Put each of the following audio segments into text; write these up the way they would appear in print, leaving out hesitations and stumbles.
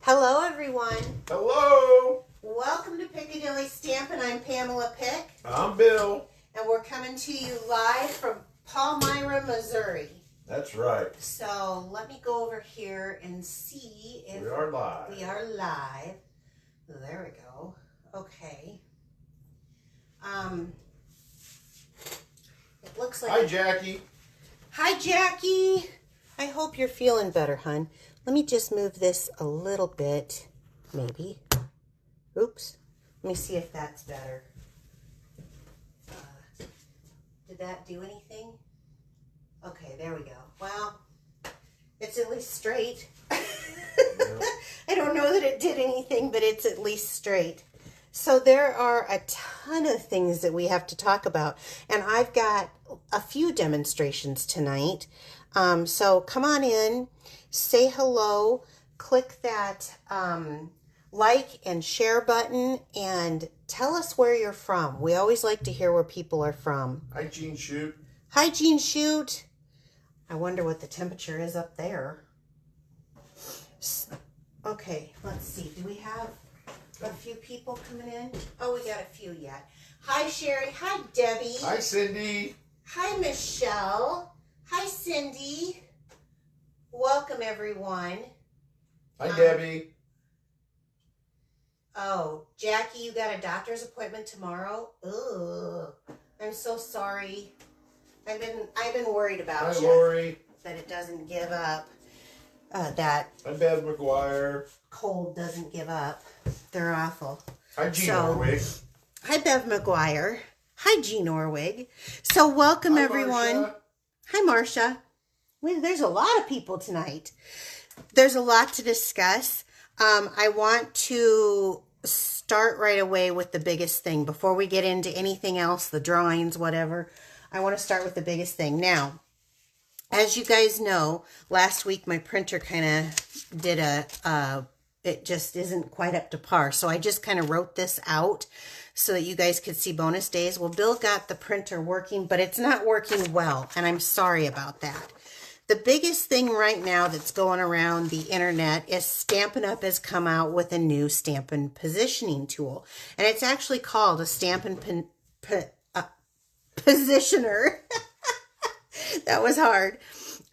Hello, everyone. Hello. Welcome to Piccadilly Stampin'. I'm Pamela Pick. I'm Bill. And we're coming to you live from Palmyra, Missouri. That's right. So let me go over here and see if we are live. We are live. There we go. Okay. It looks like... Hi, Jackie. Hi, Jackie. I hope you're feeling better, hon. Let me just move this a little bit, maybe. Oops. Let me see if that's better. Did that do anything? Okay, there we go. Well, it's at least straight. I don't know that it did anything, but it's at least straight. So there are a ton of things that we have to talk about. And I've got a few demonstrations tonight. So come on in, say hello, click that like and share button, and tell us where you're from. We always like to hear where people are from. Hi, Jean Shoot. Hi, Jean Shoot. I wonder what the temperature is up there. Okay, let's see. Do we have a few people coming in? Oh, we got a few yet. Hi, Sherry. Hi, Debbie. Hi, Cindy. Hi, Michelle. Hi, Cindy. Welcome, everyone. Hi, Debbie. Oh, Jackie, you got a doctor's appointment tomorrow? Ugh. I'm so sorry. I've been worried about Hi, you. Lori. That it doesn't give up. That Hi, Bev McGuire. cold doesn't give up. They're awful. Hi, Jean Orwig. Hi, Bev McGuire. Hi, Jean Orwig. So welcome, Hi, everyone. Marsha. Hi, Marcia. Well, there's a lot of people tonight. There's a lot to discuss. I want to start right away with the biggest thing. Before we get into anything else, the drawings, whatever, I want to start with the biggest thing. Now, as you guys know, last week my printer kind of did it just isn't quite up to par. So I just kind of wrote this out so that you guys could see bonus days. Well, Bill got the printer working, but it's not working well, and I'm sorry about that. The biggest thing right now that's going around the internet is Stampin' Up! Has come out with a new Stampin' Positioning tool. And it's actually called a Stampin' Positioner. That was hard.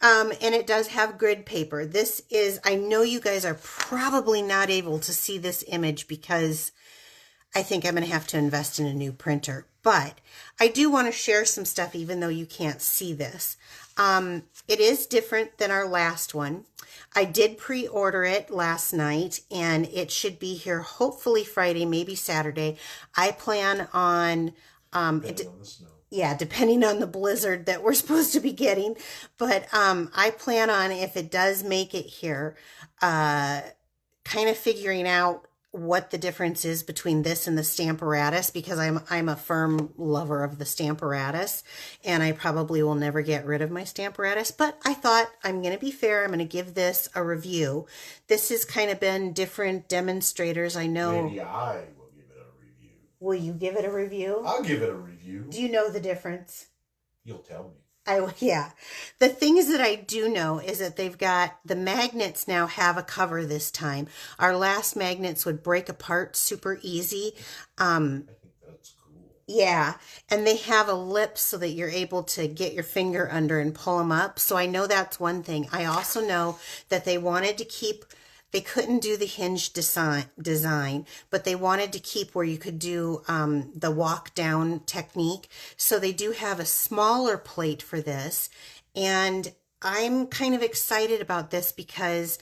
And it does have grid paper. This is, I know you guys are probably not able to see this image because I think I'm going to have to invest in a new printer. But I do want to share some stuff even though you can't see this. It is different than our last one. I did pre-order it last night and it should be here hopefully Friday, maybe Saturday. I plan on... Depending on the snow. Yeah, depending on the blizzard that we're supposed to be getting. But I plan on, if it does make it here, kind of figuring out what the difference is between this and the Stamparatus, because I'm a firm lover of the Stamparatus, and I probably will never get rid of my Stamparatus. But I thought I'm going to be fair. I'm going to give this a review. This has kind of been different demonstrators. I know. Maybe I will give it a review. Will you give it a review? I'll give it a review. Do you know the difference? You'll tell me. Yeah. The things that I do know is that they've got, the magnets now have a cover this time. Our last magnets would break apart super easy. I think that's cool. Yeah. And they have a lip so that you're able to get your finger under and pull them up. So I know that's one thing. I also know that they wanted to keep... They couldn't do the hinge design, but they wanted to keep where you could do the walk down technique. So they do have a smaller plate for this. And I'm kind of excited about this because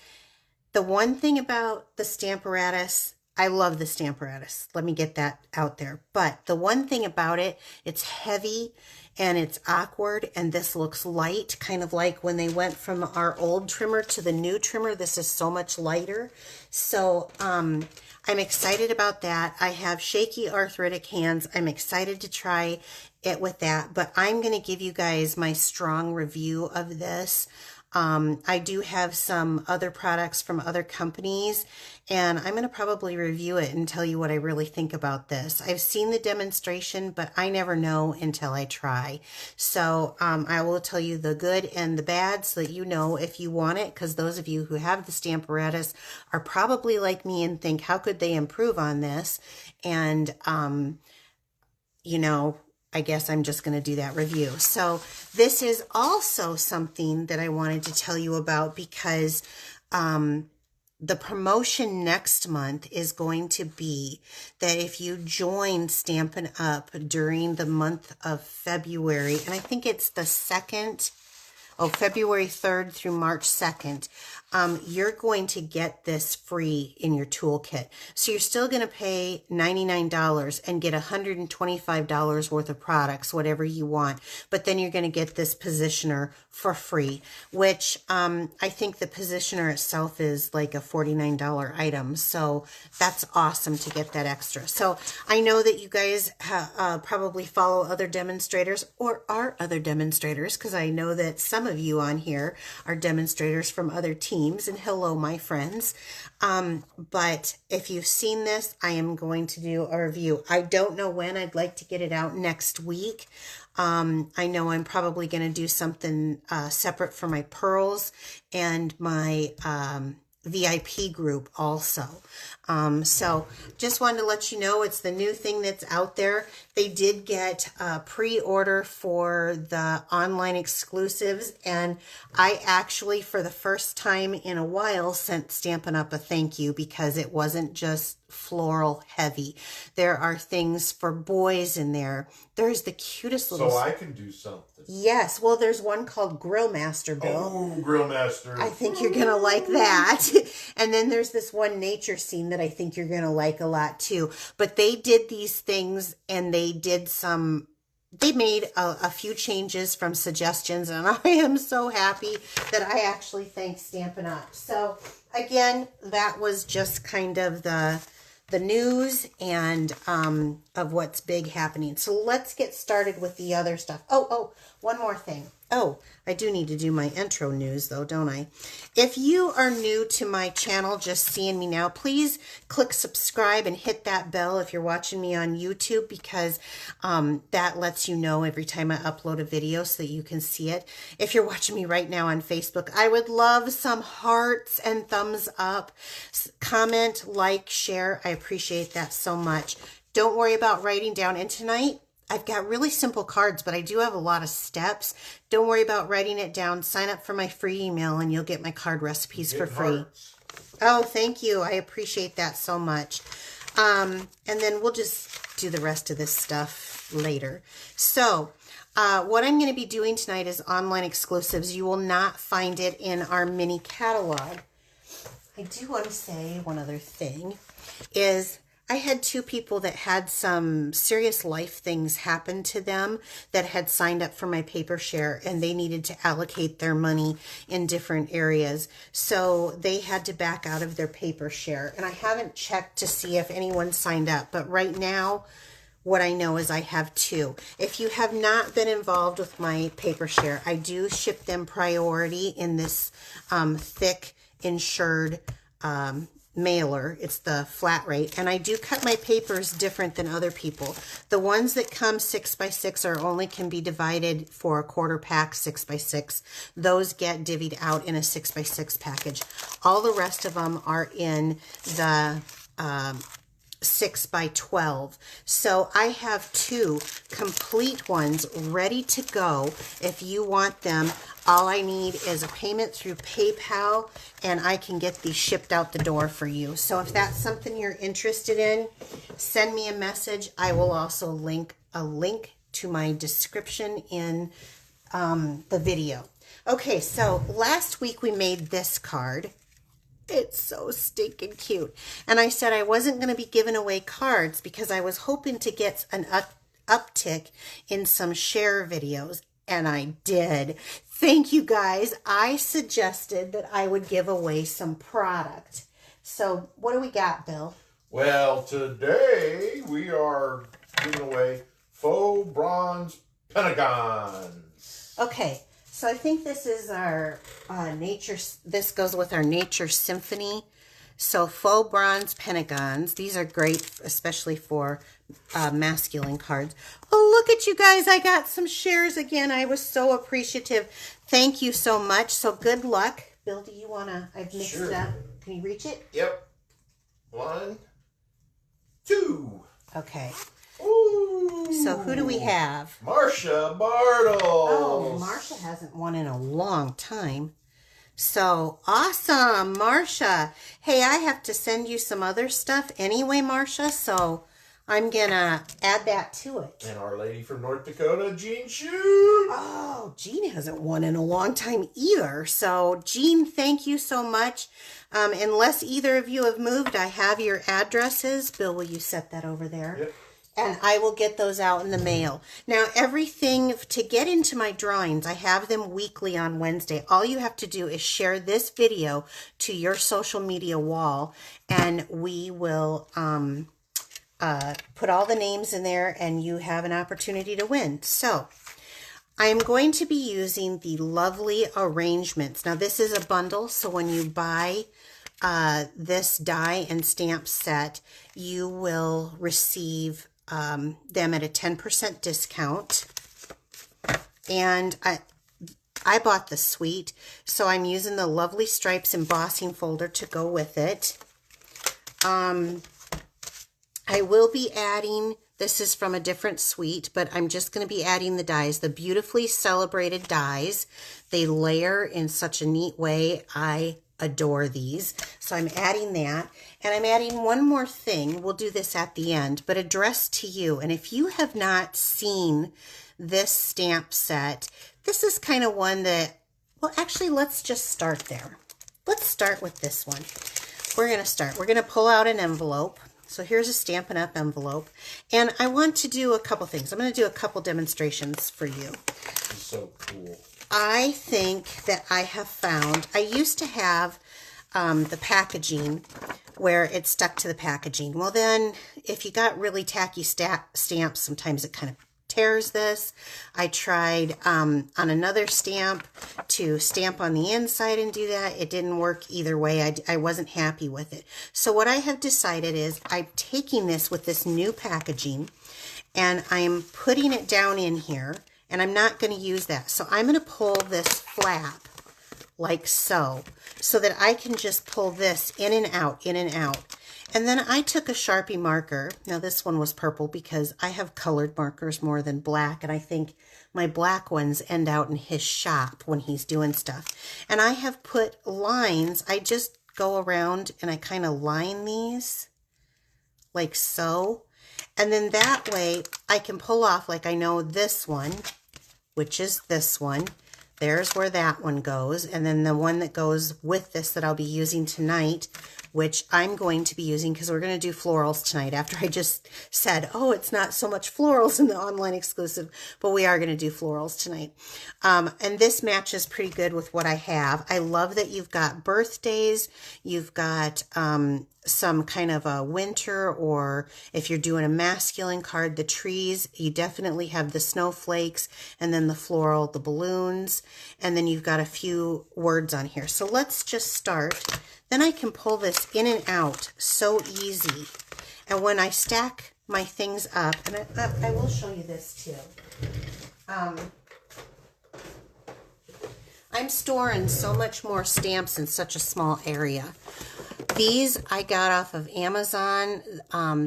the one thing about the Stamparatus, I love the Stamparatus. Let me get that out there. But the one thing about it, it's heavy and it's awkward, and this looks light, kind of like when they went from our old trimmer to the new trimmer. This is so much lighter. So I'm excited about that. I have shaky arthritic hands. I'm excited to try it with that, but I'm going to give you guys my strong review of this. I do have some other products from other companies, and I'm going to probably review it and tell you what I really think about this. I've seen the demonstration, but I never know until I try. So I will tell you the good and the bad so that you know if you want it, because those of you who have the Stamparatus are probably like me and think, how could they improve on this? And, you know, I guess I'm just going to do that review. So this is also something that I wanted to tell you about because the promotion next month is going to be that if you join Stampin' Up! During the month of February, and I think it's the February 3rd through March 2nd, you're going to get this free in your toolkit. So you're still going to pay $99 and get $125 worth of products, whatever you want. But then you're going to get this positioner for free, which I think the positioner itself is like a $49 item. So that's awesome to get that extra. So I know that you guys probably follow other demonstrators or are other demonstrators, because I know that some of you on here are demonstrators from other teams. And hello, my friends. But if you've seen this, I am going to do a review. I don't know when. I'd like to get it out next week. I know I'm probably going to do something separate for my pearls and my VIP group also. So just wanted to let you know it's the new thing that's out there. They did get a pre-order for the online exclusives, and I actually, for the first time in a while, sent Stampin' Up! A thank you, because it wasn't just floral heavy. There are things for boys in there. There's the cutest little... So I can do something. Yes. Well, there's one called Grill Master, Bill. Oh, Grill Master. I think you're going to like that. And then there's this one nature scene that I think you're going to like a lot too. But they did these things, and they made a few changes from suggestions, and I am so happy that I actually thanked Stampin' Up! So again, that was just kind of the news and of what's big happening. So let's get started with the other stuff. Oh, one more thing. Oh, I do need to do my intro news though, don't I? If you are new to my channel, just seeing me now, please click subscribe and hit that bell if you're watching me on YouTube, because that lets you know every time I upload a video so that you can see it. If you're watching me right now on Facebook, I would love some hearts and thumbs up. Comment, like, share. I appreciate that so much. Don't worry about writing down. And tonight, I've got really simple cards, but I do have a lot of steps. Don't worry about writing it down. Sign up for my free email and you'll get my card recipes for free. Hearts. Oh, thank you. I appreciate that so much. And then we'll just do the rest of this stuff later. So what I'm going to be doing tonight is online exclusives. You will not find it in our mini catalog. I do want to say one other thing is I had two people that had some serious life things happen to them that had signed up for my paper share, and they needed to allocate their money in different areas. So they had to back out of their paper share. And I haven't checked to see if anyone signed up, but right now, what I know is I have two. If you have not been involved with my paper share, I do ship them priority in this thick insured mailer. It's the flat rate, and I do cut my papers different than other people. The ones that come 6x6 are only can be divided for a quarter pack 6x6. Those get divvied out in a 6x6 package. All the rest of them are in the 6x12. So I have two complete ones ready to go. If you want them, all I need is a payment through PayPal, and I can get these shipped out the door for you. So if that's something you're interested in, send me a message. I will also link a link to my description in the video. Okay, so last week we made this card. It's so stinking cute. And I said I wasn't going to be giving away cards because I was hoping to get an uptick in some share videos. And I did. Thank you guys. I suggested that I would give away some product. So what do we got, Bill? Well, today we are giving away faux bronze pentagons. Okay. So So I think this is our nature. This goes with our Nature Symphony. So faux bronze pentagons. These are great, especially for masculine cards. Oh, look at you guys. I got some shares again. I was so appreciative. Thank you so much. So good luck. Bill, do you want to? I've mixed it up. Can you reach it? Yep. 1, 2. Okay. Ooh. So who do we have? Marcia Bartles. Oh, Marcia hasn't won in a long time. So awesome, Marcia. Hey, I have to send you some other stuff anyway, Marcia. So I'm going to add that to it. And Our Lady from North Dakota, Jean Shoot. Oh, Jean hasn't won in a long time either. So Jean, thank you so much. Unless either of you have moved, I have your addresses. Bill, will you set that over there? Yep. And I will get those out in the mail. Now, everything to get into my drawings, I have them weekly on Wednesday. All you have to do is share this video to your social media wall, and we will put all the names in there, and you have an opportunity to win. So I am going to be using the Lovely Arrangements. Now, this is a bundle, so when you buy this die and stamp set, you will receive them at a 10% discount. And I bought the suite, so I'm using the Lovely Stripes embossing folder to go with it. I will be adding, this is from a different suite, but I'm just going to be adding the dies, the Beautifully Celebrated dies. They layer in such a neat way. I adore these. So I'm adding that. And I'm adding one more thing. We'll do this at the end, but addressed to you. And if you have not seen this stamp set, this is kind of one that, well, actually, let's just start there. Let's start with this one. We're going to pull out an envelope. So here's a Stampin' Up! Envelope. And I want to do a couple things. I'm going to do a couple demonstrations for you. This is so cool. I think that I have found, I used to have the packaging where it stuck to the packaging. Well, then if you got really tacky stamps, sometimes it kind of tears this. I tried on another stamp to stamp on the inside and do that. It didn't work either way. I wasn't happy with it. So what I have decided is I'm taking this with this new packaging and I'm putting it down in here, and I'm not going to use that. So I'm going to pull this flap like so that I can just pull this in and out, in and out. And then I took a Sharpie marker. Now this one was purple because I have colored markers more than black, and I think my black ones end out in his shop when he's doing stuff. And I have put lines. I just go around and I kind of line these like so. And then that way I can pull off, like I know this one, which is this one. There's where that one goes. And then the one that goes with this that I'll be using tonight, which I'm going to be using because we're going to do florals tonight after I just said, oh, it's not so much florals in the online exclusive, but we are going to do florals tonight. And this matches pretty good with what I have. I love that you've got birthdays, you've got some kind of a winter, or if you're doing a masculine card, the trees, you definitely have the snowflakes, and then the floral, the balloons, and then you've got a few words on here. So let's just start. Then I can pull this in and out so easy. And when I stack my things up, and I will show you this too. I'm storing so much more stamps in such a small area. These I got off of Amazon.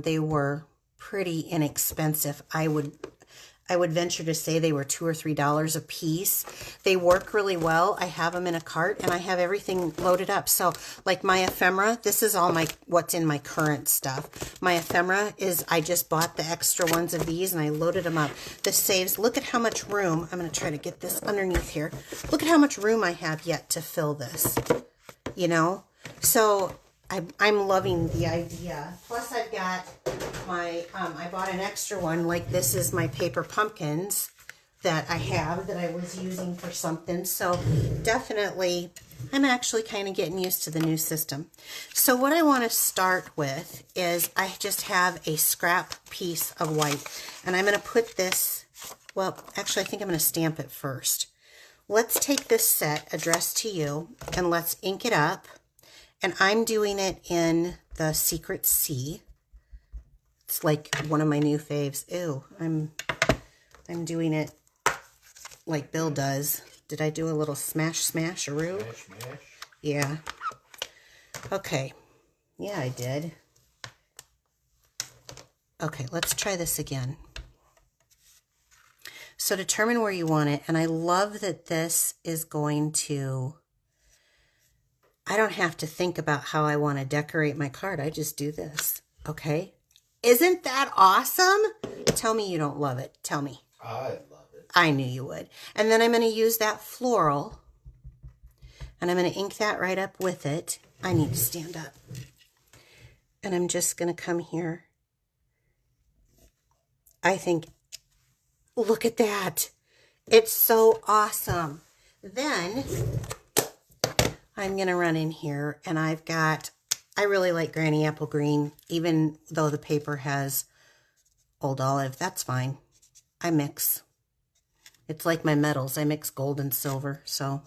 They were pretty inexpensive. I would venture to say they were $2 or $3 a piece. They work really well. I have them in a cart, and I have everything loaded up. So, like my ephemera, this is all what's in my current stuff. My ephemera is, I just bought the extra ones of these, and I loaded them up. This saves, look at how much room. I'm going to try to get this underneath here. Look at how much room I have yet to fill this, you know? So I'm loving the idea. Plus I've got my, I bought an extra one, like this is my paper pumpkins that I have that I was using for something. So definitely, I'm actually kind of getting used to the new system. So what I want to start with is I just have a scrap piece of white, and I'm going to put this, well, actually I think I'm going to stamp it first let's take this set, Addressed to You, and let's ink it up. And I'm doing it in the Secret C. It's like one of my new faves. Ew, I'm doing it like Bill does. Did I do a little smash-smash-a-roo? Smash. Yeah. Okay. Yeah, I did. Okay, let's try this again. So determine where you want it. And I love that this is going to... I don't have to think about how I want to decorate my card. I just do this. Okay? Isn't that awesome? Tell me you don't love it. Tell me. I love it. I knew you would. And then I'm going to use that floral. And I'm going to ink that right up with it. I need to stand up. And I'm just going to come here. I think, look at that. It's so awesome. Then I'm going to run in here and I've got, I really like Granny Apple Green, even though the paper has Old Olive. That's fine. I mix. It's like my metals. I mix gold and silver. So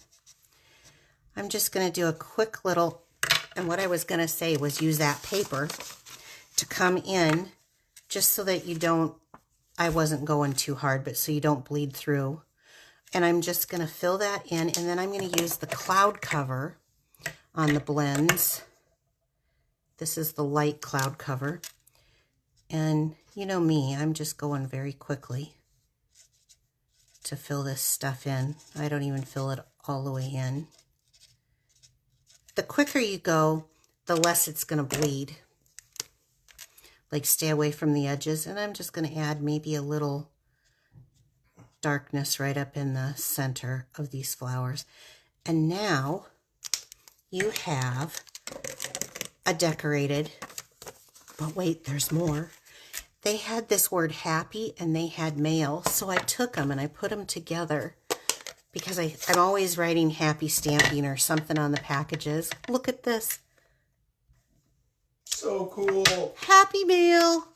I'm just going to do a quick little, and what I was going to say was use that paper to come in just so that you don't, I wasn't going too hard, but so you don't bleed through. And I'm just going to fill that in, and then I'm going to use the cloud cover on the blends. This is the light cloud cover. And you know me, I'm just going very quickly to fill this stuff in. I don't even fill it all the way in. The quicker you go, the less it's going to bleed. Like, stay away from the edges. And I'm just going to add maybe a little darkness right up in the center of these flowers. And now you have a decorated, but wait, there's more. They had this word happy and they had mail. So I took them and I put them together because I'm always writing happy stamping or something on the packages. Look at this. So cool. Happy Mail.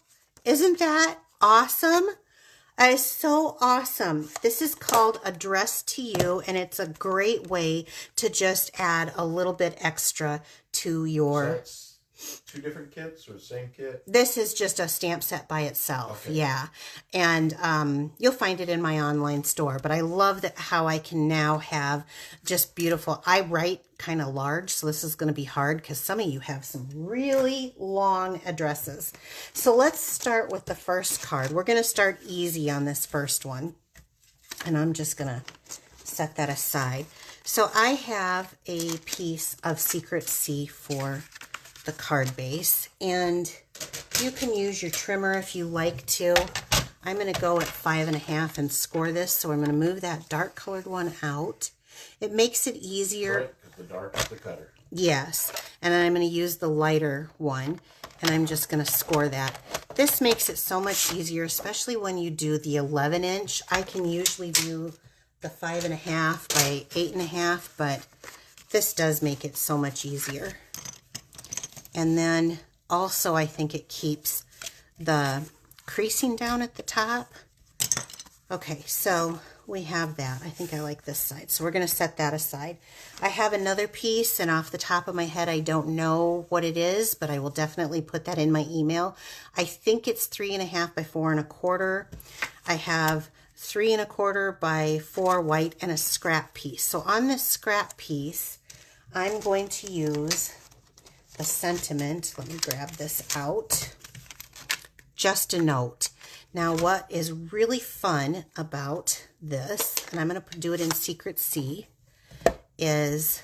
Isn't that awesome? That is so awesome. This is called Addressed to You, and it's a great way to just add a little bit extra to your... So that's two different kits or the same kit? This is just a stamp set by itself, okay. Yeah. And you'll find it in my online store, but I love that how I can now have just beautiful... I write kind of large, so this is going to be hard because some of you have some really long addresses. So let's start with the first card. We're going to start easy on this first one, and I'm just going to set that aside. So I have a piece of Secret C for the card base, and you can use your trimmer if you like to. I'm going to go at 5.5 and score this, so I'm going to move that dark colored one out. It makes it easier. Right, because the dark is the cutter. Yes, and then I'm going to use the lighter one, and I'm just going to score that. This makes it so much easier, especially when you do the 11-inch. I can usually do the 5.5 by 8.5, but this does make it so much easier. And then also I think it keeps the creasing down at the top. Okay, so we have that. I think I like this side. So we're going to set that aside. I have another piece, and off the top of my head, I don't know what it is, but I will definitely put that in my email. I think it's 3.5 by 4.25. I have 3.25 by 4 white and a scrap piece. So on this scrap piece, I'm going to use the sentiment. Let me grab this out. Just a Note. Now, what is really fun about this, and I'm going to do it in Secret C, is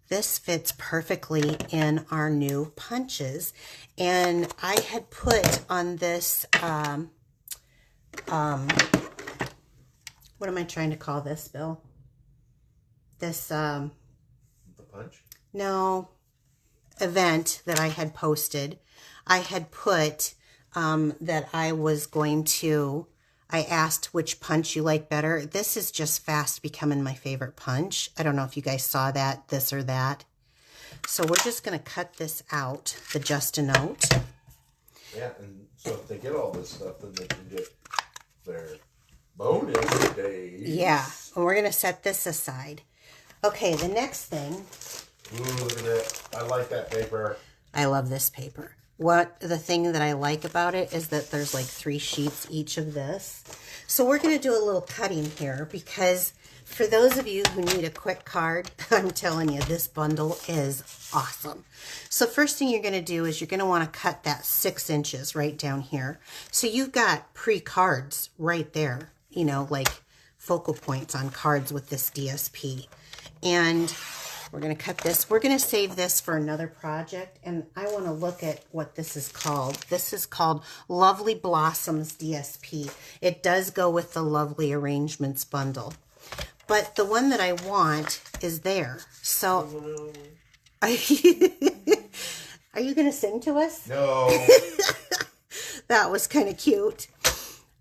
this fits perfectly in our new punches. And I had put on this, what am I trying to call this, Bill? This, The punch? No, event that I had posted. I had put that I was going to, I asked which punch you like better. This is just fast becoming my favorite punch. I don't know if you guys saw that, this or that. So we're just going to cut this out, the Just a Note. Yeah, and so if they get all this stuff, then they can get their bonus days. Yeah, and we're going to set this aside. Okay, the next thing. Ooh, look at that. I like that paper. I love this paper. The thing that I like about it is that there's like 3 sheets each of this. So we're going to do a little cutting here because for those of you who need a quick card, I'm telling you, this bundle is awesome. So first thing you're going to do is you're going to want to cut that 6 inches right down here. So you've got pre-cards right there, you know, like focal points on cards with this DSP. And we're going to cut this. We're going to save this for another project, and I want to look at what this is called. This is called Lovely Blossoms DSP. It does go with the Lovely Arrangements bundle. But the one that I want is there. So, are you going to sing to us? No. That was kind of cute.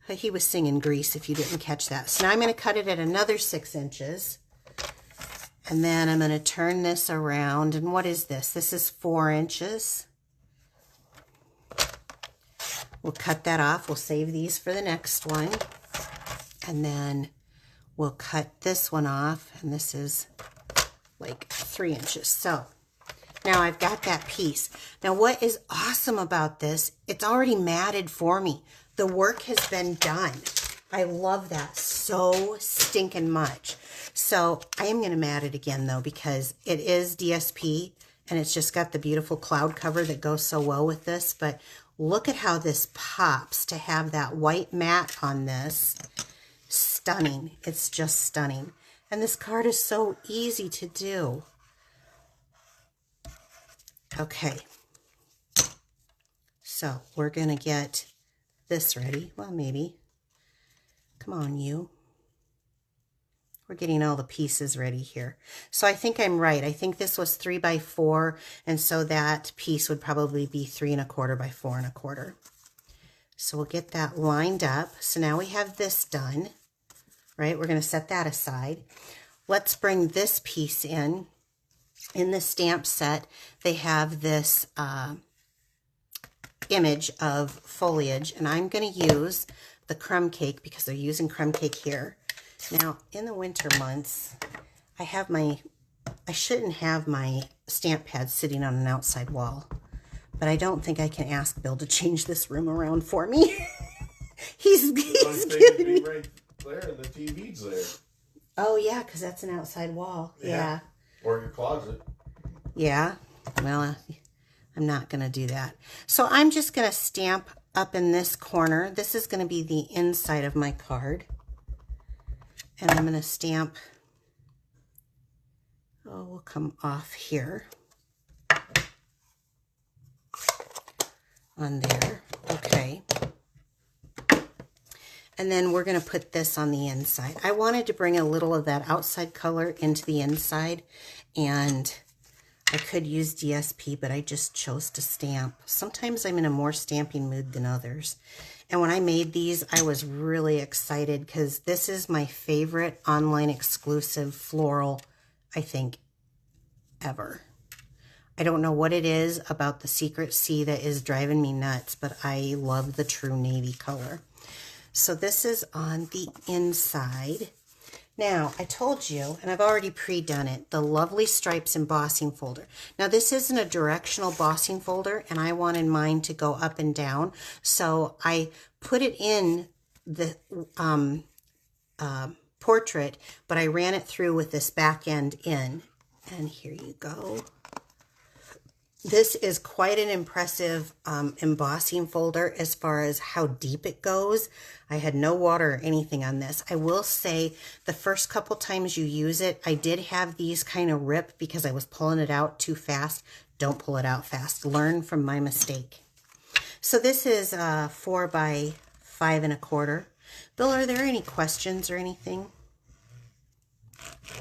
He was singing Grease if you didn't catch that. So now I'm going to cut it at another 6 inches. And then I'm going to turn this around. And what is this? This is 4 inches. We'll cut that off. We'll save these for the next one. And then we'll cut this one off. And this is like 3 inches. So now I've got that piece. Now what is awesome about this, it's already matted for me. The work has been done. I love that so stinking much. So I am going to mat it again though, because it is DSP and it's just got the beautiful cloud cover that goes so well with this. But look at how this pops to have that white mat on this. Stunning. It's just stunning. And this card is so easy to do. Okay. So we're going to get this ready. Well, maybe. Come on, you. We're getting all the pieces ready here. So I think I'm right. I think this was 3 by 4, and so that piece would probably be 3 1/4 by 4 1/4. So we'll get that lined up. So now we have this done, right? We're going to set that aside. Let's bring this piece in. In the stamp set, they have this image of foliage, and I'm going to use the crumb cake because they're using crumb cake here. Now, in the winter months, I shouldn't have my stamp pad sitting on an outside wall, but I don't think I can ask Bill to change this room around for me. he's giving me... right there and the TV's there. Oh, yeah, because that's an outside wall. Yeah. Or your closet. Yeah. Well, I'm not going to do that. So I'm just going to stamp up in this corner. This is going to be the inside of my card. And I'm going to stamp, we'll come off here on there. Okay. And then we're going to put this on the inside. I wanted to bring a little of that outside color into the inside, and I could use DSP, but I just chose to stamp. Sometimes I'm in a more stamping mood than others. And when I made these, I was really excited because this is my favorite online exclusive floral, I think, ever. I don't know what it is about the Secret Sea that is driving me nuts, but I love the true navy color. So this is on the inside. Now, I told you, and I've already pre-done it, the Lovely Stripes embossing folder. Now, this isn't a directional embossing folder, and I wanted mine to go up and down. So I put it in the portrait, but I ran it through with this back end in. And here you go. This is quite an impressive embossing folder as far as how deep it goes. I had no water or anything on this. I will say the first couple times you use it, I did have these kind of rip because I was pulling it out too fast. Don't pull it out fast. Learn from my mistake. So this is 4 by 5 1/4. Bill, are there any questions or anything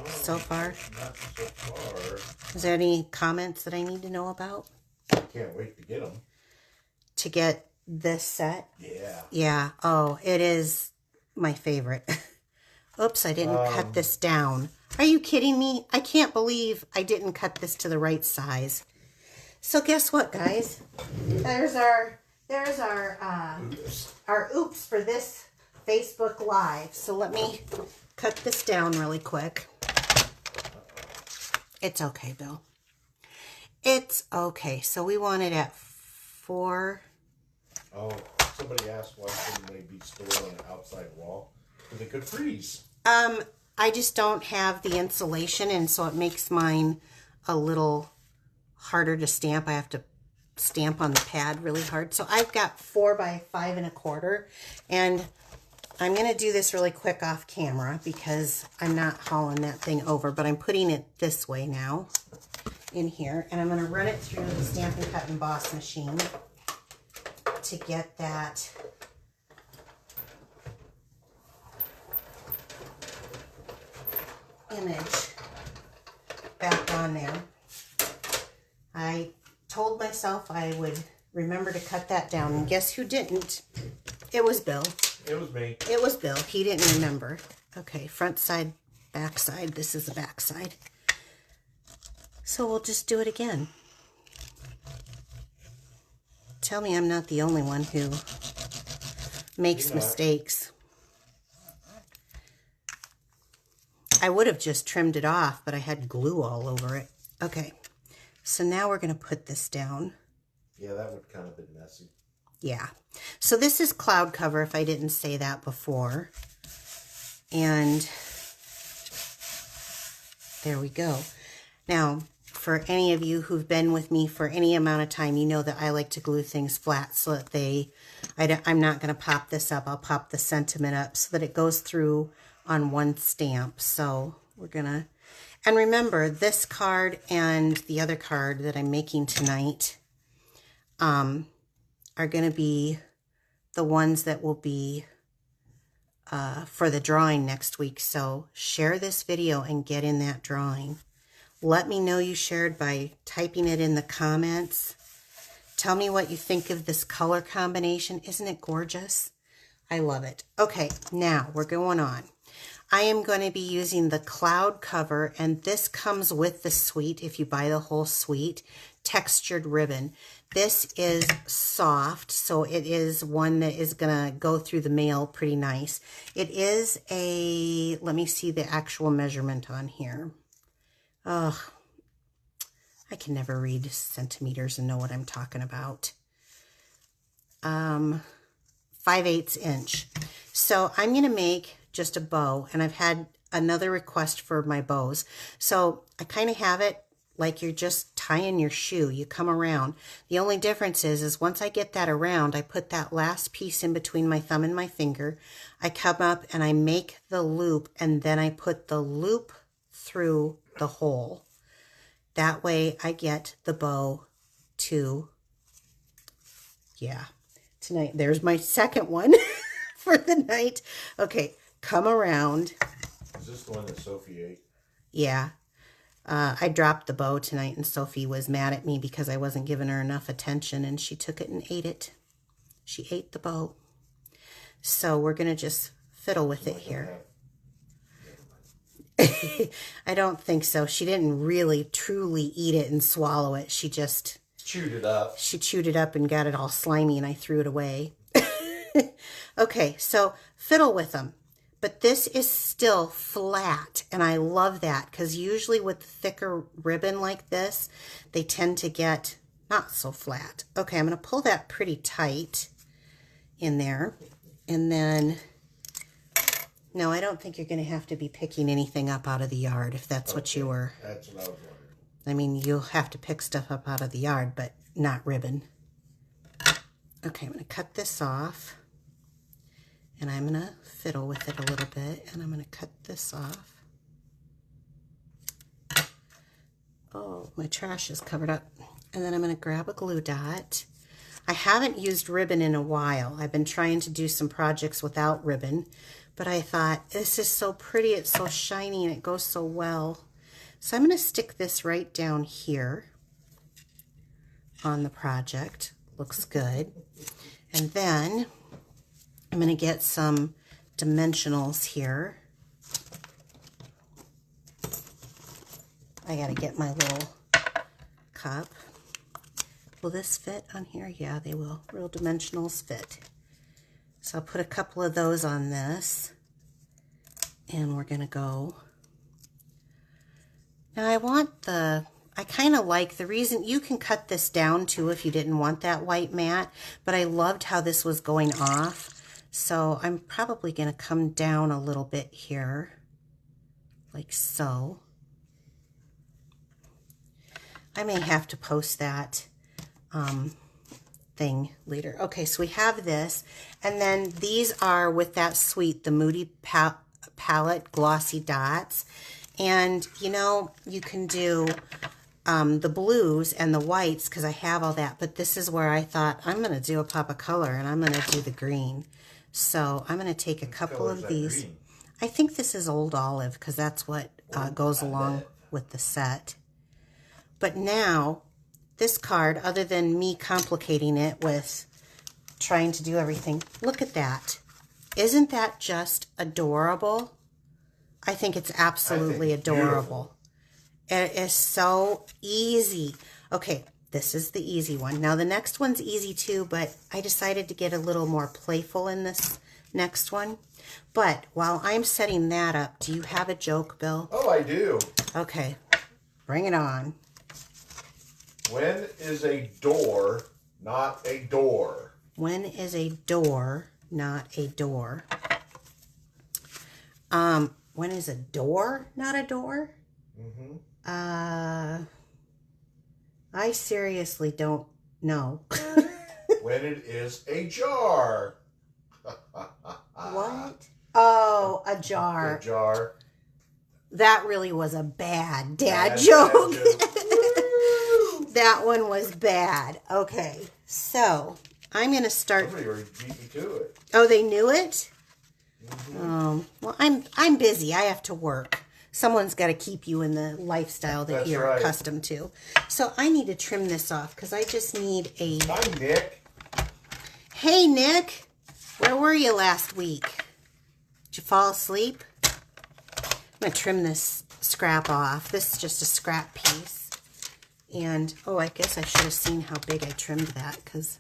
so far? Not so far. Is there any comments that I need to know about? I can't wait to get them. To get this set? Yeah. Yeah. Oh, it is my favorite. Oops, I didn't cut this down. Are you kidding me? I can't believe I didn't cut this to the right size. So guess what, guys? There's our oops for this Facebook Live. So let me cut this down really quick. It's okay, Bill. It's okay. So we want it at 4. Oh, somebody asked why couldn't they be stored on an outside wall? Because they could freeze. I just don't have the insulation, and so it makes mine a little harder to stamp. I have to stamp on the pad really hard. So I've got 4 by 5 1/4, and I'm going to do this really quick off camera because I'm not hauling that thing over, but I'm putting it this way now in here, and I'm going to run it through the Stampin' Cut and Boss machine to get that image back on there. I told myself I would remember to cut that down, and guess who didn't? It was Bill. It was me. It was Bill. He didn't remember. Okay, front side, back side. This is the back side. So we'll just do it again. Tell me I'm not the only one who makes mistakes. I would have just trimmed it off, but I had glue all over it. Okay, so now we're going to put this down. Yeah, that would kind of been messy. Yeah. So this is cloud cover, if I didn't say that before. And there we go. Now, for any of you who've been with me for any amount of time, you know that I like to glue things flat so that I'm not going to pop this up. I'll pop the sentiment up so that it goes through on one stamp. So we're going to, and remember, this card and the other card that I'm making tonight are going to be the ones that will be for the drawing next week. So share this video and get in that drawing. Let me know you shared by typing it in the comments. Tell me what you think of this color combination. Isn't it gorgeous? I love it. Okay, now we're going on. I am going to be using the cloud cover, and this comes with the suite, if you buy the whole suite, textured ribbon. This is soft, so it is one that is going to go through the mail pretty nice. It is a, let me see the actual measurement on here. Ugh, I can never read centimeters and know what I'm talking about. 5/8 inch. So I'm going to make just a bow, and I've had another request for my bows. So I kind of have it like you're just tying your shoe. You come around. The only difference is once I get that around, I put that last piece in between my thumb and my finger. I come up and I make the loop, and then I put the loop through the hole. That way I get the bow to, yeah, tonight. There's my second one for the night. Okay, come around. Is this the one that Sophie ate? Yeah. I dropped the bow tonight, and Sophie was mad at me because I wasn't giving her enough attention, and she took it and ate it. She ate the bow. So we're going to just fiddle with it here. I don't think so. She didn't really truly eat it and swallow it. She just chewed it up. She chewed it up and got it all slimy, and I threw it away. Okay, so fiddle with them. But this is still flat, and I love that because usually with thicker ribbon like this, they tend to get not so flat. Okay, I'm going to pull that pretty tight in there, and then, no, I don't think you're going to have to be picking anything up out of the yard if that's what you were. That's what I was wondering. I mean, you'll have to pick stuff up out of the yard, but not ribbon. Okay, I'm going to cut this off. And I'm going to fiddle with it a little bit, and I'm going to cut this off. Oh, my trash is covered up. And then I'm going to grab a glue dot. I haven't used ribbon in a while. I've been trying to do some projects without ribbon, but I thought, this is so pretty, it's so shiny, and it goes so well. So I'm going to stick this right down here on the project. Looks good. And then I'm going to get some dimensionals here. I got to get my little cup. Will this fit on here? Yeah, they will. Real dimensionals fit. So I'll put a couple of those on this. And we're going to go. Now I kind of like the reason, you can cut this down too if you didn't want that white mat, but I loved how this was going off. So I'm probably going to come down a little bit here, like so. I may have to post that thing later. Okay, so we have this, and then these are with that suite, the Moody Palette Glossy Dots. And you know, you can do the blues and the whites because I have all that, but this is where I thought I'm going to do a pop of color, and I'm going to do the green. So I'm going to take a couple of these. Green? I think this is Old Olive because that's what goes along with the set. But now, this card, other than me complicating it with trying to do everything, look at that. Isn't that just adorable? I think it's absolutely adorable. It is so easy. Okay, this is the easy one. Now, the next one's easy too, but I decided to get a little more playful in this next one. But while I'm setting that up, do you have a joke, Bill? Oh, I do. Okay, bring it on. When is a door not a door? When is a door not a door? When is a door not a door? I seriously don't know. When it is a jar. What? Oh, a jar. A jar. That really was a bad dad joke. That one was bad. Okay, so I'm going to start. Somebody already beat me to it. Oh, they knew it? Well, I'm busy. I have to work. Someone's got to keep you in the lifestyle that you're accustomed to. So I need to trim this off because I just need a... Hi, Nick. Hey, Nick. Where were you last week? Did you fall asleep? I'm going to trim this scrap off. This is just a scrap piece. And, oh, I guess I should have seen how big I trimmed that because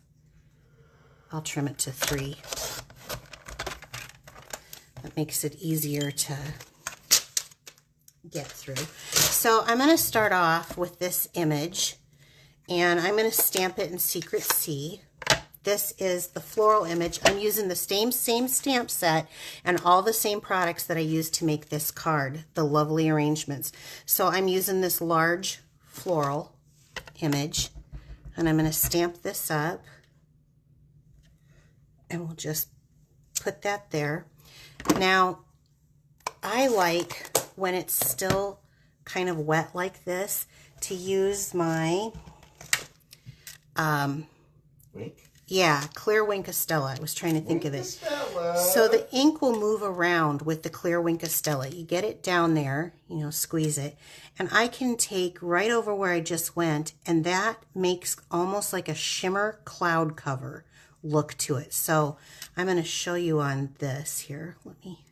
I'll trim it to 3. That makes it easier to get through. So I'm going to start off with this image, and I'm going to stamp it in Secret C. This is the floral image. I'm using the same stamp set and all the same products that I used to make this card, the lovely arrangements. So I'm using this large floral image, and I'm going to stamp this up, and we'll just put that there. Now, I like when it's still kind of wet like this to use my Wink? Yeah, clear Wink Estella. I was trying to think of it. So the ink will move around with the clear Wink Estella. You get it down there, you know, squeeze it. And I can take right over where I just went, and that makes almost like a shimmer cloud cover look to it. So I'm going to show you on this here. Let me,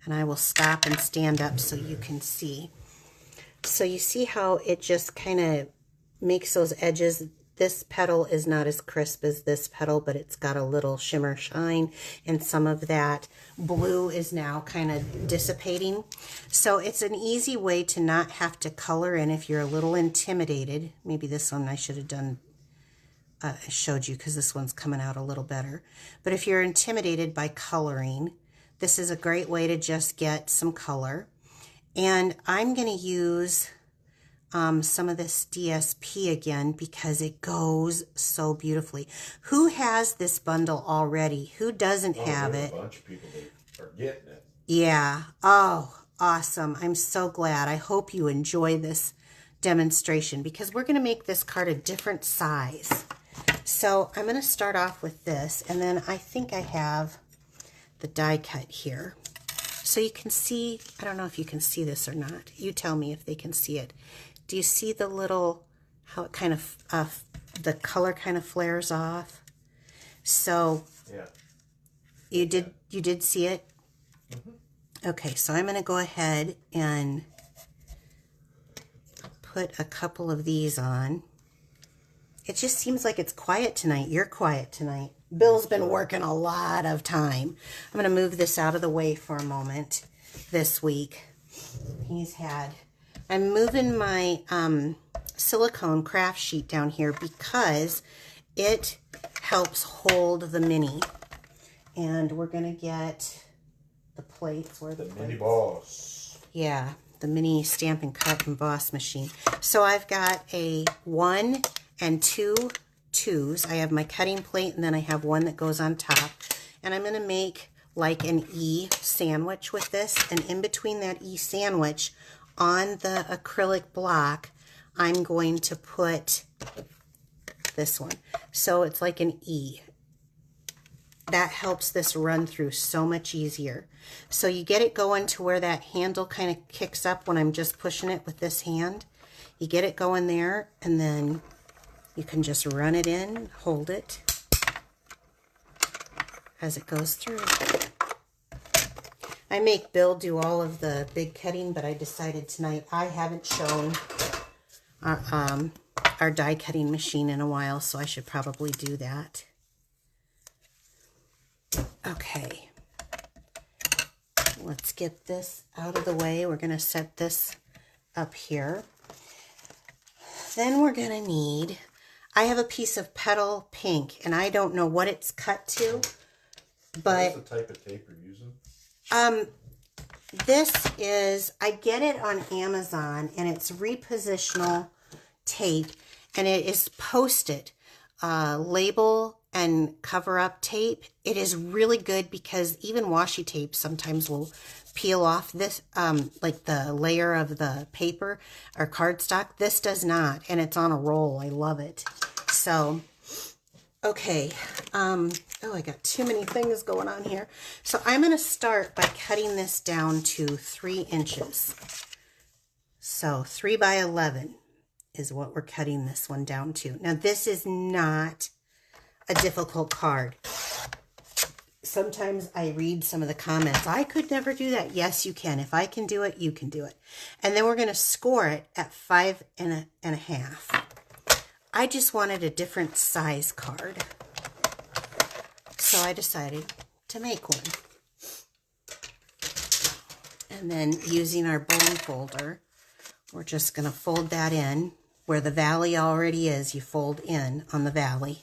and I will stop and stand up so you can see. So you see how it just kind of makes those edges. This petal is not as crisp as this petal, but it's got a little shimmer shine, and some of that blue is now kind of dissipating. So it's an easy way to not have to color in if you're a little intimidated. Maybe this one I should have done, showed you because this one's coming out a little better. But if you're intimidated by coloring, this is a great way to just get some color. And I'm going to use some of this DSP again because it goes so beautifully. Who has this bundle already? Who doesn't have it? A bunch of people that are getting it. Yeah. Oh, awesome. I'm so glad. I hope you enjoy this demonstration because we're going to make this card a different size. So I'm going to start off with this, and then I think I have the die cut here. So you can see, I don't know if you can see this or not. You tell me if they can see it. Do you see the little, how it kind of, the color kind of flares off? So, yeah. You did see it? Mm-hmm. Okay, so I'm going to go ahead and put a couple of these on. It just seems like it's quiet tonight. You're quiet tonight. Bill's been working a lot of time. I'm going to move this out of the way for a moment this week. I'm moving my silicone craft sheet down here because it helps hold the mini. And we're going to get the plates. Where the mini boss. Yeah, the mini Stampin' Cut and Boss machine. So I've got a 1 and 2 2s. I have my cutting plate, and then I have one that goes on top. And I'm going to make like an E sandwich with this. And in between that E sandwich, on the acrylic block, I'm going to put this one. So it's like an E. That helps this run through so much easier. So you get it going to where that handle kind of kicks up when I'm just pushing it with this hand. You get it going there, and then you can just run it in, hold it as it goes through. I make Bill do all of the big cutting, but I decided tonight I haven't shown our die cutting machine in a while, so I should probably do that. Okay, let's get this out of the way. We're going to set this up here. Then we're going to need, I have a piece of petal pink, and I don't know what it's cut to, but what's the type of tape you're using? This is, I get it on Amazon, and it's repositional tape, and it is Post-it label and cover up tape. It is really good because even washi tape sometimes will peel off this, like the layer of the paper or cardstock. This does not, and it's on a roll. I love it. So, okay. Oh, I got too many things going on here. So I'm going to start by cutting this down to 3 inches. So 3 by 11 is what we're cutting this one down to. Now this is not a difficult card. Sometimes I read some of the comments. I could never do that. Yes, you can. If I can do it, you can do it. And then we're going to score it at 5 and a half. I just wanted a different size card. So I decided to make one. And then using our bone folder, we're just going to fold that in where the valley already is. You fold in on the valley.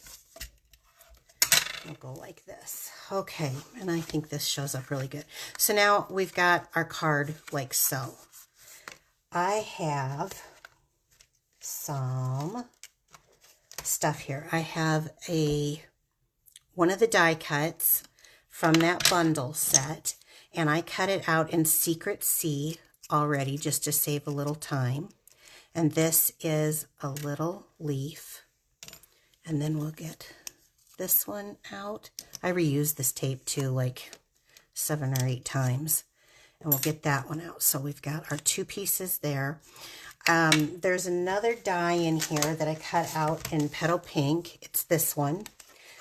We'll go like this. Okay, and I think this shows up really good. So now we've got our card like so. I have some stuff here. I have one of the die cuts from that bundle set, and I cut it out in Secret C already just to save a little time. And this is a little leaf, and then we'll get this one out. I reused this tape too, like 7 or 8 times, and we'll get that one out. So we've got our 2 pieces there. There's another die in here that I cut out in petal pink. It's this one.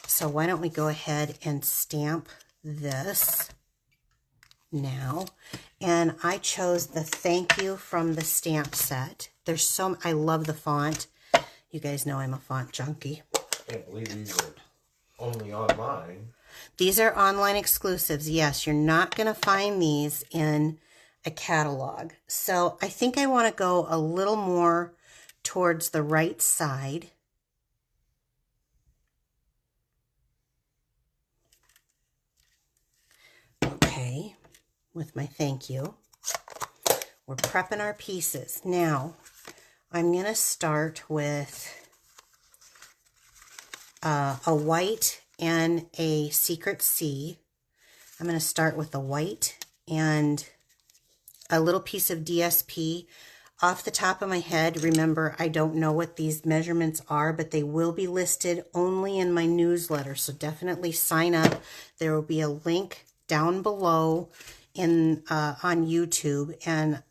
So why don't we go ahead and stamp this now. And I chose the Thank You from the stamp set. There's so, I love the font. You guys know I'm a font junkie. I can't believe these are only online. These are online exclusives. Yes, you're not going to find these in a catalog. So I think I want to go a little more towards the right side. Okay, with my thank you. We're prepping our pieces. Now, I'm going to start with a white and a Secret C. I'm going to start with the white and a little piece of DSP. Off the top of my head, remember, I don't know what these measurements are, but they will be listed only in my newsletter, so definitely sign up. There will be a link down below on YouTube, and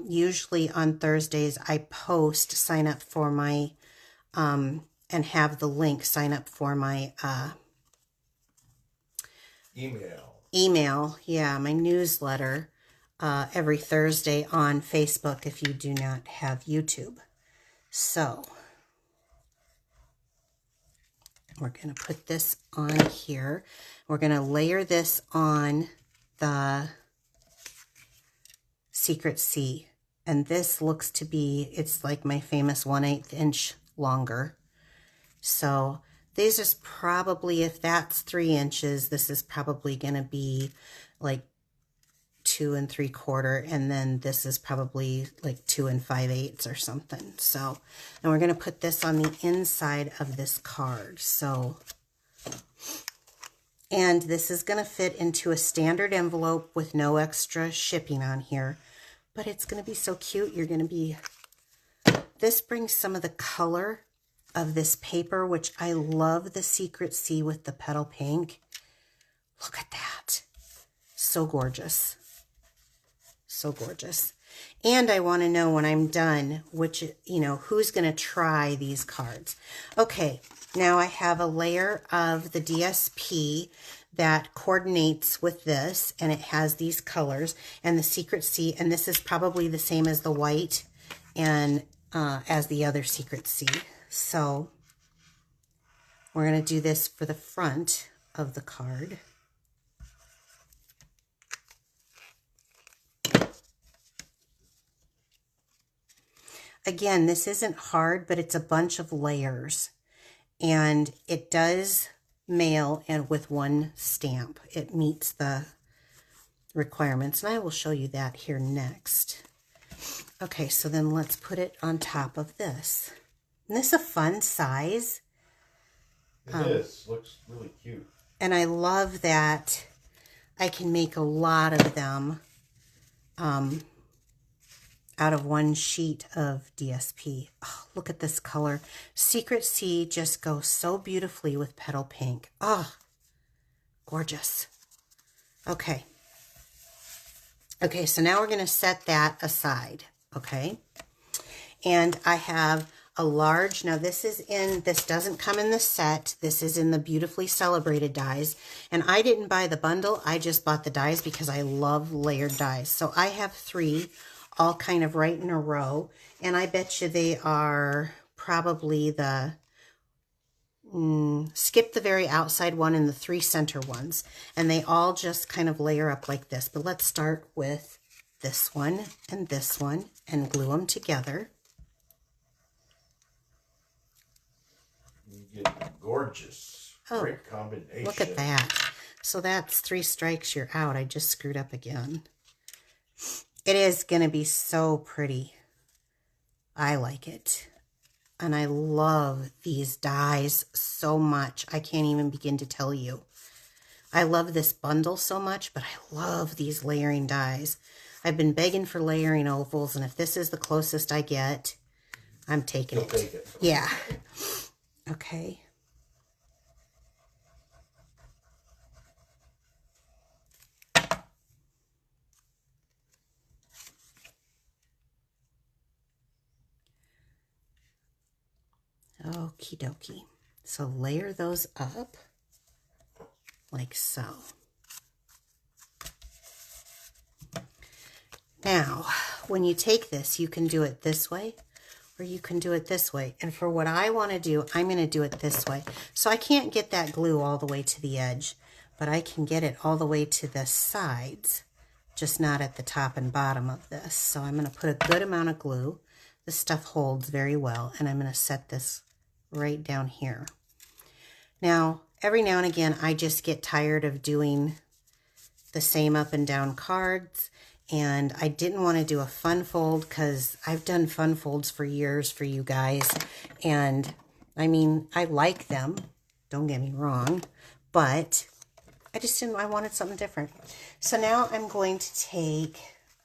usually on Thursdays I post sign up for my and have the link sign up for my email, yeah, my newsletter every Thursday on Facebook if you do not have YouTube. So We're going to put this on here. We're going to layer this on the Secret C. And this looks to be, it's like my famous 1/8 inch longer. So these is probably, if that's 3 inches, this is probably going to be like 2 3/4, and then this is probably like 2 5/8 or something. So, and we're going to put this on the inside of this card. So, and this is going to fit into a standard envelope with no extra shipping on here, but it's going to be so cute. You're going to be, this brings some of the color of this paper, which I love the Secret C with the petal pink. Look at that. So gorgeous. So gorgeous. And I want to know when I'm done, which, you know, who's going to try these cards. Okay, now I have a layer of the DSP that coordinates with this, and it has these colors and the Secret C, and this is probably the same as the white and as the other Secret C. So we're going to do this for the front of the card. Again, this isn't hard, but it's a bunch of layers, and it does mail and with one stamp. It meets the requirements, and I will show you that here next. Okay, so then let's put it on top of this. Isn't this a fun size? It is. Looks really cute. And I love that I can make a lot of them out of one sheet of DSP. Oh, look at this color. Secret C just goes so beautifully with petal pink. Oh, gorgeous. Okay. Okay, so now we're going to set that aside, okay? And I have a large, now this doesn't come in the set. This is in the Beautifully Celebrated dies. And I didn't buy the bundle. I just bought the dies because I love layered dies. So I have 3 all kind of right in a row. And I bet you they are probably the, skip the very outside one and the 3 center ones. And they all just kind of layer up like this. But let's start with this one and glue them together. You get gorgeous. Oh, great combination. Look at that. So that's 3 strikes, you're out. I just screwed up again. It is going to be so pretty. I like it. And I love these dies so much. I can't even begin to tell you. I love this bundle so much, but I love these layering dies. I've been begging for layering ovals, and if this is the closest I get, I'm taking it. Take it. Yeah. Okay. Okie dokie. So layer those up like so. Now, when you take this, you can do it this way or you can do it this way. And for what I want to do, I'm going to do it this way. So I can't get that glue all the way to the edge, but I can get it all the way to the sides, just not at the top and bottom of this. So I'm going to put a good amount of glue. This stuff holds very well, and I'm going to set this right down here. Now, every now and again, I just get tired of doing the same up and down cards, and I didn't want to do a fun fold because I've done fun folds for years for you guys, and I mean, I like them, don't get me wrong, but I wanted something different. So now I'm going to take,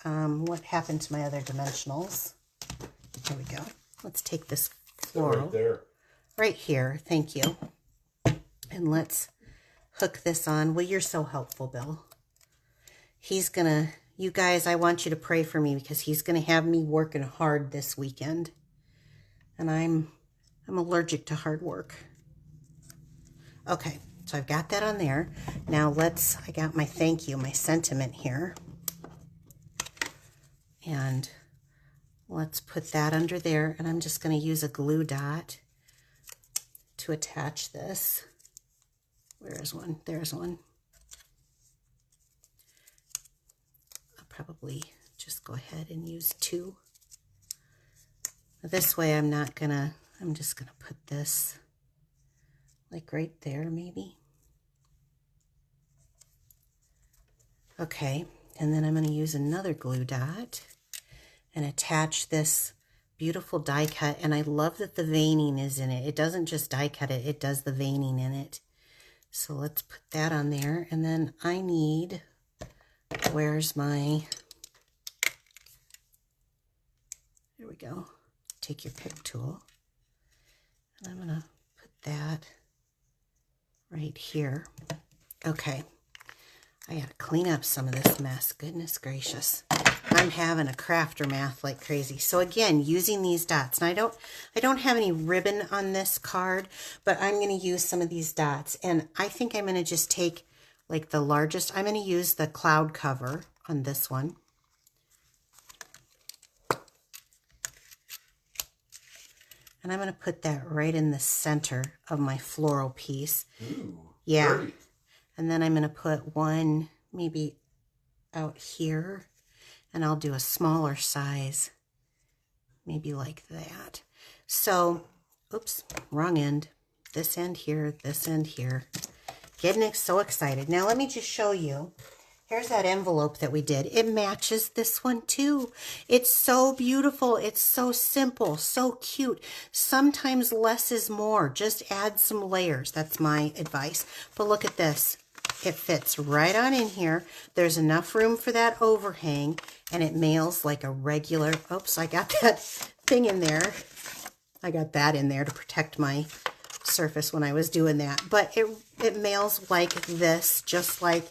what happened to my other dimensionals? Here we go. Let's take this floral. Right there. Right here, thank you. And let's hook this on. Well, you're so helpful, Bill. He's gonna, you guys, I want you to pray for me because he's gonna have me working hard this weekend. And I'm allergic to hard work. Okay, so I've got that on there. Now I got my thank you, my sentiment here. And let's put that under there. And I'm just gonna use a glue dot to attach this. Where is one? There's one. I'll probably just go ahead and use 2. This way I'm just gonna put this like right there maybe. Okay, and then I'm gonna use another glue dot and attach this beautiful die cut, and I love that the veining is in it. It doesn't just die cut it, it does the veining in it. So let's put that on there, and then I need, where's my, there we go. Take your pick tool, and I'm gonna put that right here. Okay, I gotta clean up some of this mess. Goodness gracious. I'm having a crafter math like crazy. So again, using these dots. And I don't have any ribbon on this card, but I'm going to use some of these dots. And I think I'm going to just take like the largest. I'm going to use the cloud cover on this one. And I'm going to put that right in the center of my floral piece. Ooh, yeah. pretty. And then I'm going to put one maybe out here. And I'll do a smaller size, maybe like that. So, oops, wrong end. This end here, this end here. Getting so excited. Now let me just show you. Here's that envelope that we did. It matches this one too. It's so beautiful. It's so simple, so cute. Sometimes less is more. Just add some layers. That's my advice. But look at this. It fits right on in here. There's enough room for that overhang, and it mails like a regular, oops, I got that thing in there. I got that in there to protect my surface when I was doing that. But it mails like this, just like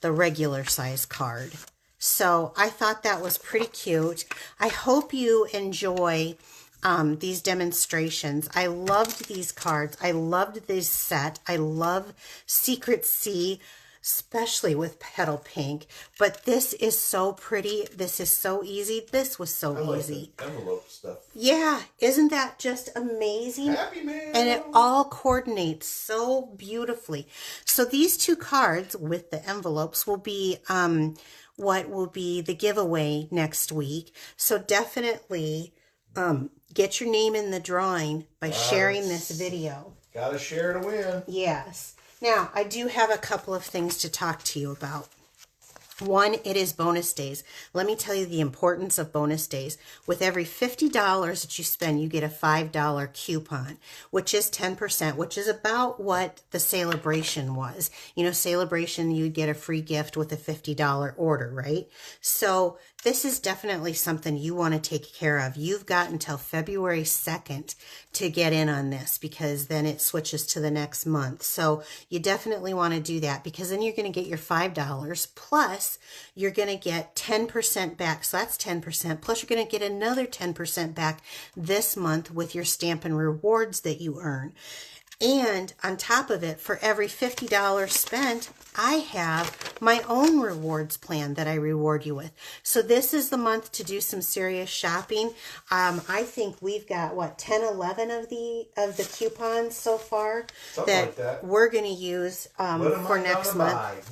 the regular size card. So I thought that was pretty cute. I hope you enjoy these demonstrations. I loved these cards. I loved this set. I love Secret Sea, especially with petal pink. But this is so pretty. This is so easy. This was so easy. The envelope stuff. Yeah, isn't that just amazing? Happy Mail. And it all coordinates so beautifully. So these 2 cards with the envelopes will be what will be the giveaway next week. So definitely get your name in the drawing by sharing this video. Gotta share to win. Yes. Now, I do have a couple of things to talk to you about. One, it is bonus days. Let me tell you the importance of bonus days. With every $50 that you spend, you get a $5 coupon, which is 10%, which is about what the Celebration was. You know, Celebration, you'd get a free gift with a $50 order, right? So this is definitely something you want to take care of. You've got until February 2nd to get in on this, because then it switches to the next month. So you definitely want to do that, because then you're going to get your $5 plus you're going to get 10% back. So that's 10%. Plus you're going to get another 10% back this month with your Stampin' Rewards that you earn. And on top of it, for every $50 spent, I have my own rewards plan that I reward you with. So this is the month to do some serious shopping. I think we've got, what, 10, 11 of the coupons so far that we're going to use for next month.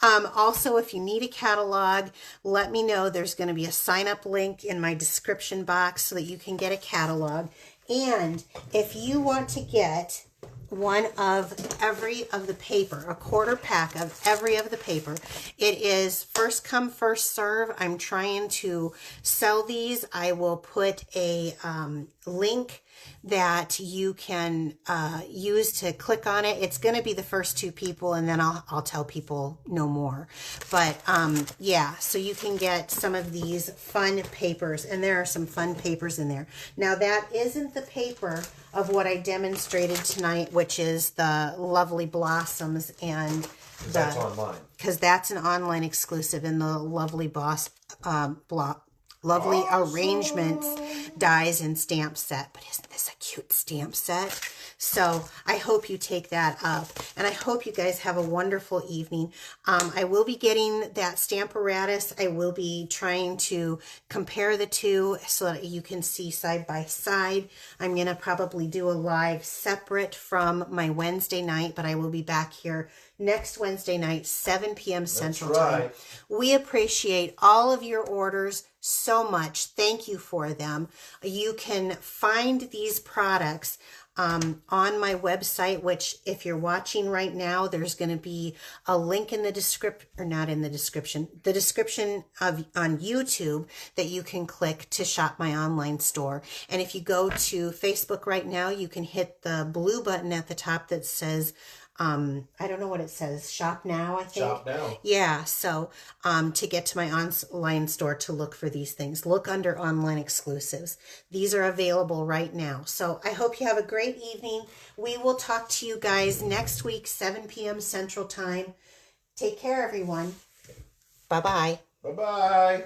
Also, if you need a catalog, let me know. There's going to be a sign-up link in my description box so that you can get a catalog. And if you want to get one of every of the paper, a quarter pack of every of the paper, it is first come, first serve. I'm trying to sell these. I will put a link that you can use to click on it. It's going to be the first 2 people, and then I'll tell people no more. But yeah, so you can get some of these fun papers, and there are some fun papers in there. Now that isn't the paper of what I demonstrated tonight, which is the Lovely Blossoms and that's online. Because that's an online exclusive in the Lovely lovely arrangements, dies, and stamp set. But isn't this a cute stamp set? So I hope you take that up, and I hope you guys have a wonderful evening. I will be getting that Stamparatus. I will be trying to compare the two so that you can see side by side. I'm going to probably do a live separate from my Wednesday night, but I will be back here next Wednesday night, 7 p.m. Central Time. We appreciate all of your orders so much. Thank you for them. You can find these products on my website, which if you're watching right now, there's going to be a link in the description, or not in the description of on YouTube that you can click to shop my online store. And if you go to Facebook right now, you can hit the blue button at the top that says, I don't know what it says, shop now, I think. Shop now. Yeah, so to get to my online store to look for these things, look under online exclusives. These are available right now. So I hope you have a great evening. We will talk to you guys next week, 7 p.m. Central Time. Take care, everyone. Bye-bye. Bye-bye.